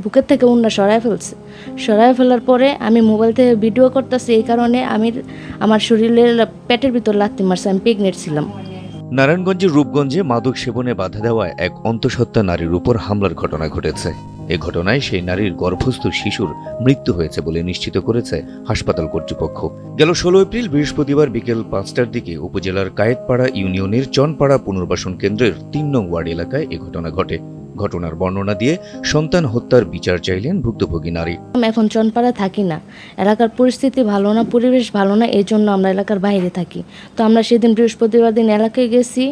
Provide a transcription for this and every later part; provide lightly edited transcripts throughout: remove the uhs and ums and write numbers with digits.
বুকের থেকে উন্না সরায় ফেলছে। সরায় ফেলার পরে আমি মোবাইল থেকে ভিডিও করতেছি, এই কারণে আমার শরীরের পেটের ভিতর লাথি মারছে। আমি প্রেগনেন্ট ছিলাম। নারায়ণগঞ্জের রূপগঞ্জে মাদক সেবনে বাধা দেওয়ায় এক অন্তঃসত্ত্বা নারীর উপর হামলার ঘটনা ঘটেছে। এ ঘটনায় সেই নারীর গর্ভস্থ শিশুর মৃত্যু হয়েছে বলে নিশ্চিত করেছে হাসপাতাল কর্তৃপক্ষ। গেল 16 এপ্রিল বৃহস্পতিবার বিকেল 5টার দিকে উপজেলার কায়েতপাড়া ইউনিয়নের চনপাড়া পুনর্বাসন কেন্দ্রের 3 নং ওয়ার্ড এলাকায় এ ঘটনা ঘটে। ঘটনার বর্ণনা দিয়ে সন্তান হত্যার বিচার চাইলেন ভুক্তভোগী নারী। এখন চনপাড়া থাকি না, এলাকার পরিস্থিতি ভালো না, পরিবেশ ভালো না, এই জন্য আমরা এলাকার বাইরে থাকি। তো আমরা সেদিন বৃহস্পতিবার দিন এলাকায় গেছি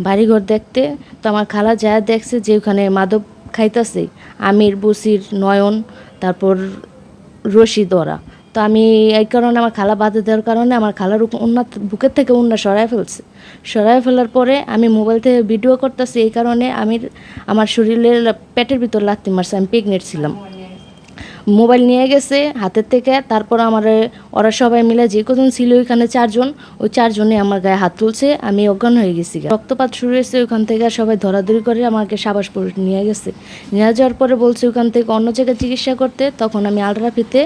বাড়িঘর দেখতে। তো আমার খালা যা দেখছে যে ওখানে মাদক খাইতেছে, আমির, বসির, নয়ন, তারপর রশিদ ওরা। তো আমি এই কারণে আমার খালা বাধা দেওয়ার কারণে আমার খালার বুকের থেকে উন্না সরায় ফেলছে। সরায় ফেলার পরে আমি মোবাইল থেকে ভিডিও করতেছি, এই কারণে আমার শরীরের পেটের ভিতর লাথি মারছে। আমি প্রেগনেন্ট ছিলাম। মোবাইল নিয়ে গেছে হাতের থেকে। তারপর ওরা সবাই মিলে যে কজন ছিল ওইখানে 4 জন, ওই 4 জনে আমার গায়ে হাত তুলছে। আমি অজ্ঞান হয়ে গেছি। রক্তপাত শুরু হয়েছে, ওইখান থেকে সবাই ধরাধরি করে আমাকে সাবাসপুর নিয়ে গেছে। নিয়ে যাওয়ার পরে বলছে ওইখান থেকে অন্য জায়গায় চিকিৎসা করতে। তখন আমি আলট্রাফিতে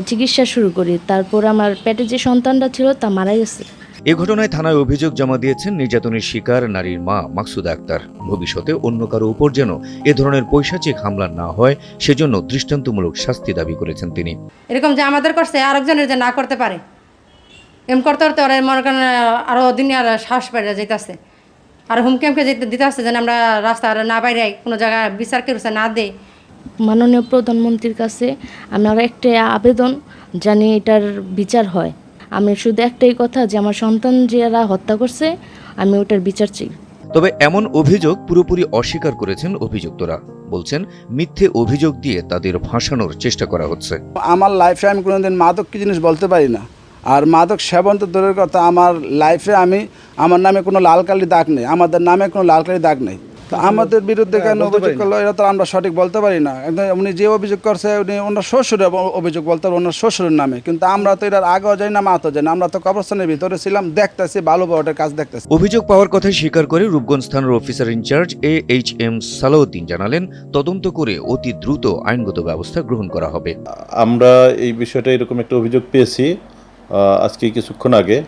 চিকিৎসা শুরু করি। তারপর আমার পেটে যে সন্তানটা ছিল তা মারা গেছে। এ ঘটনায় থানায় অভিযোগ জমা দিয়েছেন নির্যাতনের শিকার নারীর মা মাকসুদা আক্তার। ভবিষ্যতে অন্য কারো উপর যেন এ ধরনের পৈশাচিক হামলা না হয় সেজন্য দৃষ্টান্তমূলক শাস্তি দাবি করেছেন তিনি। এরকম যে আমাদের করছে আরেকজনের যে না করতে পারে, এম করতে করতে ওরা মনে করেন আরও দিনে আর শ্বাস বেড়ে যেতেছে, আর হুমকি দিতে আসছে যেন আমরা রাস্তা আর না বাইরে কোনো জায়গায় বিচার করছে না দেয়। মাননীয় প্রধানমন্ত্রীর কাছে আমার একটাই আবেদন, জানি এটার বিচার হয়। আমি শুধু একটাই কথা, যে আমার সন্তান যারা হত্যা করছে আমি ওটার বিচার চাই। তবে এমন অভিযোগ পুরোপুরি অস্বীকার করেছেন অভিযুক্তরা। বলছেন মিথ্যে অভিযোগ দিয়ে তাদের ফাঁসানোর চেষ্টা করা হচ্ছে। আমার লাইফে আমি কোনোদিন মাদক কি জিনিস বলতে পারি না। আর মাদক সেবন তো দূরের কথা, আমার লাইফে আমার নামে কোনো লাল কালি দাগ নেই, আমাদের নামে কোনো লাল কালি দাগ নেই। তো আমাদের বিরুদ্ধে কেন অভিযোগ করলো এটা তো আমরা সঠিক বলতে পারি না। উনি যে অভিযোগ করছে উনি ওনার শ্বশুরের অভিযোগ বলতে হবে, ওনার শ্বশুরের নামে। কিন্তু আমরা তো এটার আগেও যাই না, মাতো যাই না, আমরা তো কবরস্থানের ভিতরে ছিলাম, দেখতেছি ভালো বড়ের কাজ দেখতেছি। অভিযোগ পাওয়ার কথা স্বীকার করে রূপগঞ্জ থানার অফিসার ইনচার্জ AHM সালাউদ্দিন জানালেন, তদন্ত করে অতি দ্রুত আইনগত ব্যবস্থা গ্রহণ করা হবে। আমরা এই বিষয়টা এরকম একটা অভিযোগ পেয়েছি আজকে কিছুক্ষণ আগে।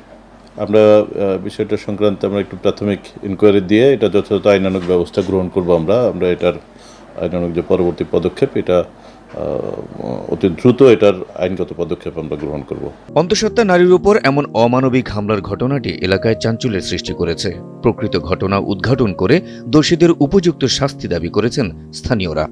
আমরা বিষয়টা সংক্রান্ত আমরা একটু প্রাথমিক ইনকোয়ারি দিয়ে এটা যথাযথ আইনানুগ ব্যবস্থা গ্রহণ করব। আমরা এটার আইনানুগ যে পরবর্তী পদক্ষেপ এটা অতি দ্রুত এটার আইনগত পদক্ষেপ আমরা গ্রহণ করব। অন্তঃসত্ত্বা নারীর উপর এমন অমানবিক হামলার ঘটনাটি এলাকায় চাঞ্চল্যের সৃষ্টি করেছে। প্রকৃত ঘটনা উদ্ঘাটন করে দোষীদের উপযুক্ত শাস্তি দাবি করেছেন স্থানীয়রা।